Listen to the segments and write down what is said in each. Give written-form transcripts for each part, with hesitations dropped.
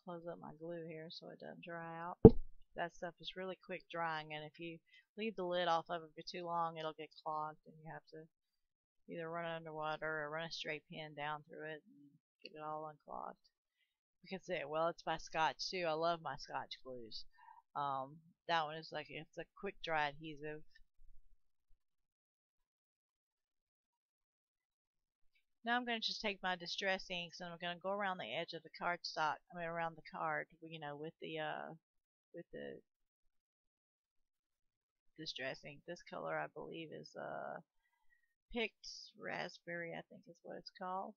close up my glue here so it doesn't dry out. That stuff is really quick drying, and if you leave the lid off of it for too long, it'll get clogged, and you have to either run it underwater or run a straight pin down through it and get it all unclogged. Because well, it's my Scotch too. I love my Scotch glues. That one is like it's a quick dry adhesive. Now I'm going to just take my distress inks and I'm going to go around the edge of the cardstock. I mean around the card, with the distress ink. This color I believe is picked raspberry, I think is what it's called.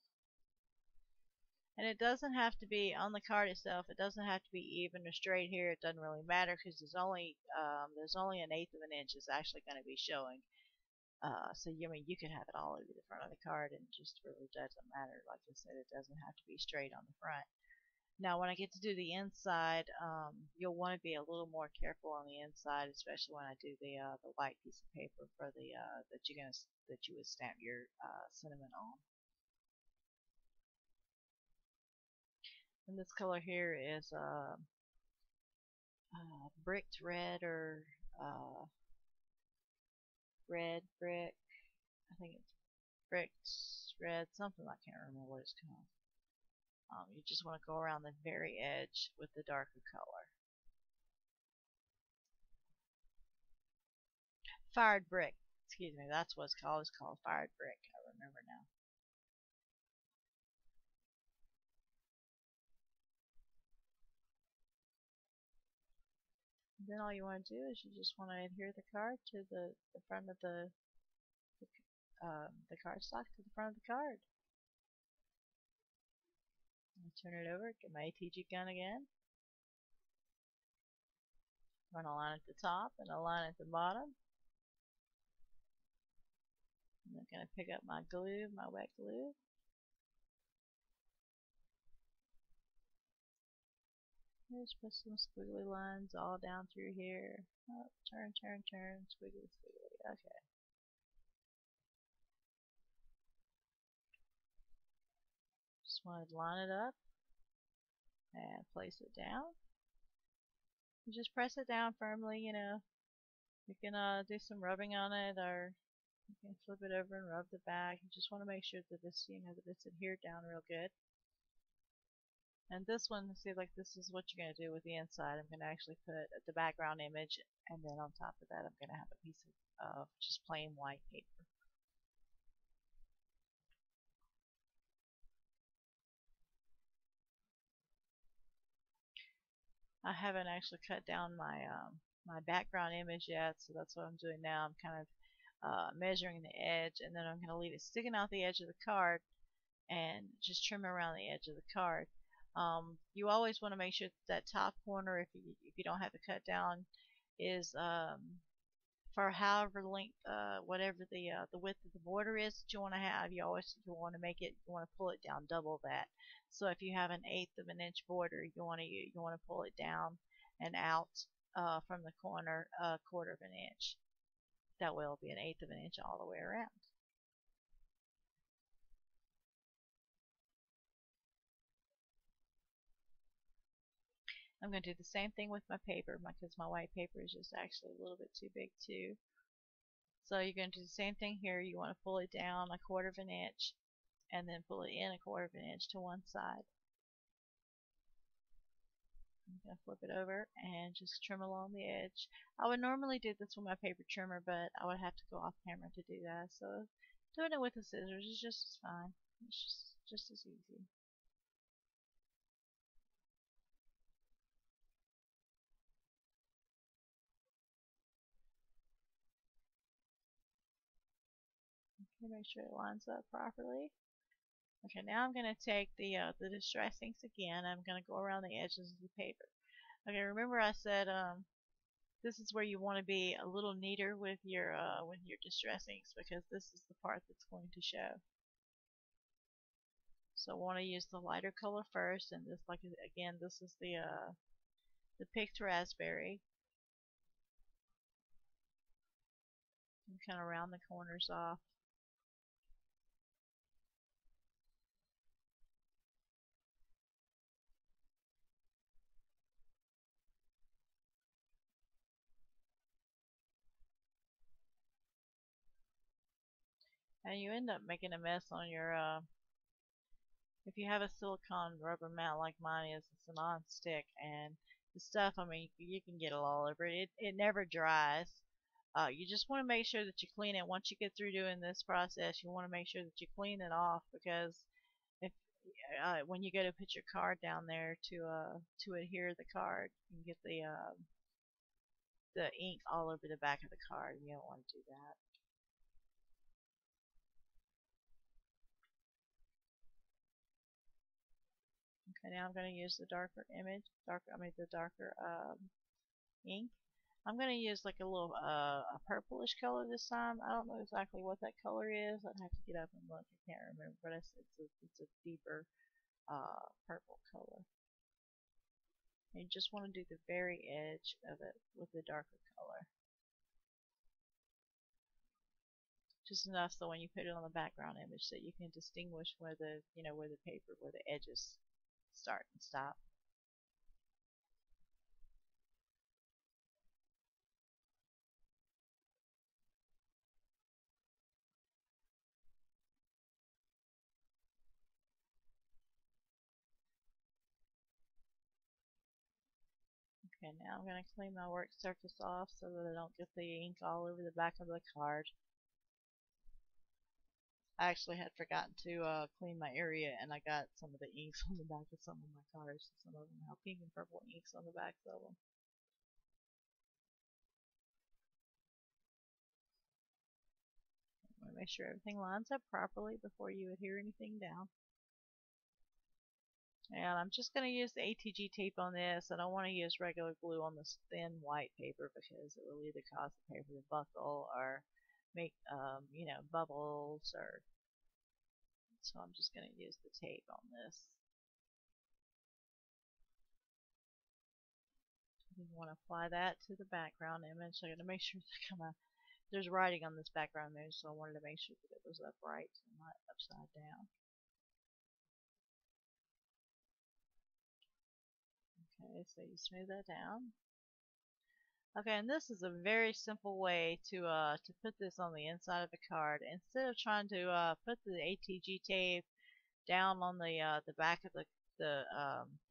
And it doesn't have to be on the card itself. It doesn't have to be even or straight here. It doesn't really matter because there's only an eighth of an inch is actually going to be showing. So I mean you can have it all over the front of the card and it just really doesn't matter. Like I said, it doesn't have to be straight on the front. Now when I get to do the inside, you'll want to be a little more careful on the inside, especially when I do the white piece of paper for the that you would stamp your cinnamon on. And this color here is bricked red or red brick. I think it's bricked red, something I can't remember what it's called. You just want to go around the very edge with the darker color. Fired brick. Excuse me, that's what it's called. It's called fired brick. I remember now. Then all you want to do is you just want to adhere the card to the front of the cardstock to the front of the card. Turn it over, get my ATG gun again. Run a line at the top and a line at the bottom. I'm going to pick up my glue, my wet glue. Just put some squiggly lines all down through here. Oh, turn, turn, turn, squiggly, squiggly. Okay. Just want to line it up and place it down. You just press it down firmly, you know. You can do some rubbing on it, or you can flip it over and rub the back. You just want to make sure that that it's adhered down real good. And this one, see, like this is what you're going to do with the inside. I'm going to actually put the background image, and then on top of that, I'm going to have a piece of just plain white paper. I haven't actually cut down my background image yet, so that's what I'm doing now. I'm kind of measuring the edge, and then I'm going to leave it sticking out the edge of the card and just trim around the edge of the card. You always want to make sure that top corner, if you don't have to cut down, is for however length, whatever the width of the border is that you want to have. You want to make it, you want to pull it down double that. So if you have an eighth of an inch border, you want to pull it down and out from the corner a quarter of an inch. That way it'll be an eighth of an inch all the way around. I'm going to do the same thing with my paper because my white paper is just actually a little bit too big too. So you're going to do the same thing here. You want to pull it down a quarter of an inch and then pull it in a quarter of an inch to one side. I'm going to flip it over and just trim along the edge. I would normally do this with my paper trimmer, but I would have to go off camera to do that. So doing it with the scissors is just as fine. It's just as easy. Okay, make sure it lines up properly. Okay, now I'm going to take the distress inks again. I'm going to go around the edges of the paper. Okay, remember I said this is where you want to be a little neater with your distress inks because this is the part that's going to show. So I want to use the lighter color first, and this, like again, this is the picked raspberry. And kind of round the corners off. and you end up making a mess on your if you have a silicone rubber mat like mine is, it's a non-stick, and the stuff, I mean, you can get it all over it. It never dries. You just want to make sure that you clean it once you get through doing this process. You want to make sure that you clean it off, because if when you go to put your card down there to adhere the card, you can get the ink all over the back of the card, and you don't want to do that. Okay, now I'm going to use the darker image, the darker ink. I'm going to use like a little a purplish color this time. I don't know exactly what that color is. I'd have to get up and look. I can't remember, but it's a deeper purple color. And you just want to do the very edge of it with the darker color. Just enough so when you put it on the background image that you can distinguish where the where the paper, where the edges start and stop. Okay, now I'm going to clean my work surface off so that I don't get the ink all over the back of the card. I actually had forgotten to clean my area, and I got some of the inks on the back of some of my cards. Some of them have pink and purple inks on the backs of them. I want to make sure everything lines up properly before you adhere anything down. And I'm just going to use the ATG tape on this. I don't want to use regular glue on this thin white paper because it will either cause the paper to buckle or make bubbles, or so I'm just going to use the tape on this. You want to apply that to the background image. So I'm going to make sure there's writing on this background image, so I wanted to make sure that it was upright and not upside down. Okay, so you smooth that down. Okay, and this is a very simple way to put this on the inside of the card. Instead of trying to put the ATG tape down on the back of the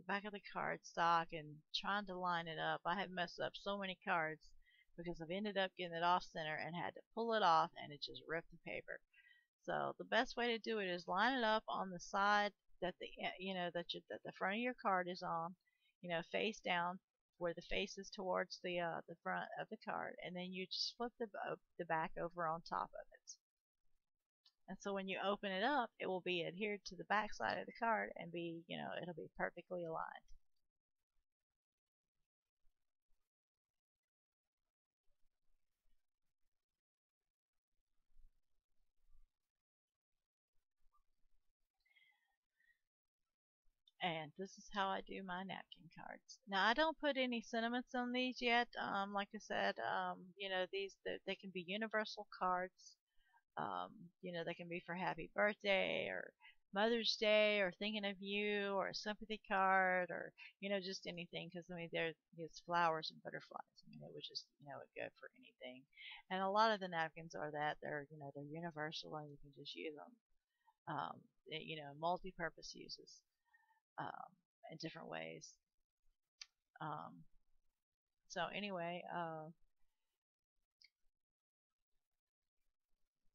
back of the card stock and trying to line it up, I have messed up so many cards because I've ended up getting it off center and had to pull it off, and it just ripped the paper. So the best way to do it is line it up on the side that that the front of your card is on, face down, where the face is towards the front of the card, and then you just flip the back over on top of it. And so when you open it up, it will be adhered to the back side of the card and it'll be perfectly aligned. And this is how I do my napkin cards. Now I don't put any sentiments on these yet. Like I said, they can be universal cards. They can be for happy birthday or Mother's Day or thinking of you or a sympathy card or just anything. Because I mean, it's flowers and butterflies. I mean, it would just it go for anything. And a lot of the napkins are that they're universal and you can just use them. Multi-purpose uses um, in different ways. Um, so anyway,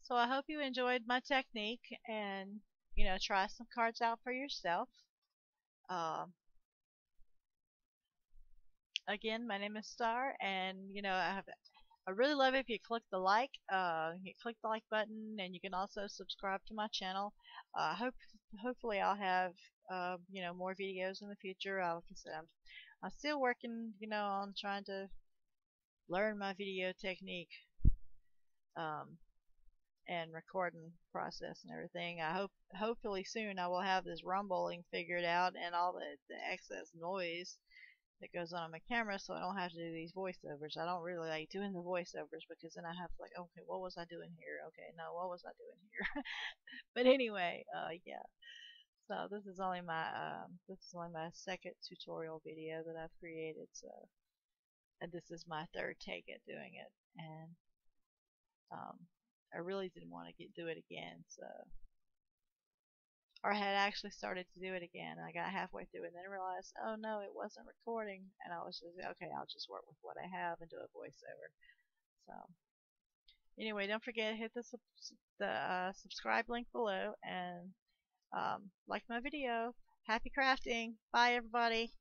so I hope you enjoyed my technique and try some cards out for yourself. Uh, Again, my name is Star, and I really love it if you click the like button, and you can also subscribe to my channel. Hopefully I'll have more videos in the future. Like I said, I'm still working on trying to learn my video technique. Um, and recording process and everything. Hopefully soon I will have this rumbling figured out and all the excess noise that goes on my camera, so I don't have to do these voiceovers. I don't really like doing the voiceovers because then I have to okay, what was I doing here? Okay, no, what was I doing here? But anyway, yeah. So this is only my second tutorial video that I've created. So, and this is my third take at doing it, and um, I really didn't want to do it again. So, or I had actually started to do it again. And I got halfway through and then realized, oh no, it wasn't recording. And I was just okay. I'll just work with what I have and do a voiceover. So anyway, don't forget hit the subscribe link below and like my video. Happy crafting! Bye everybody.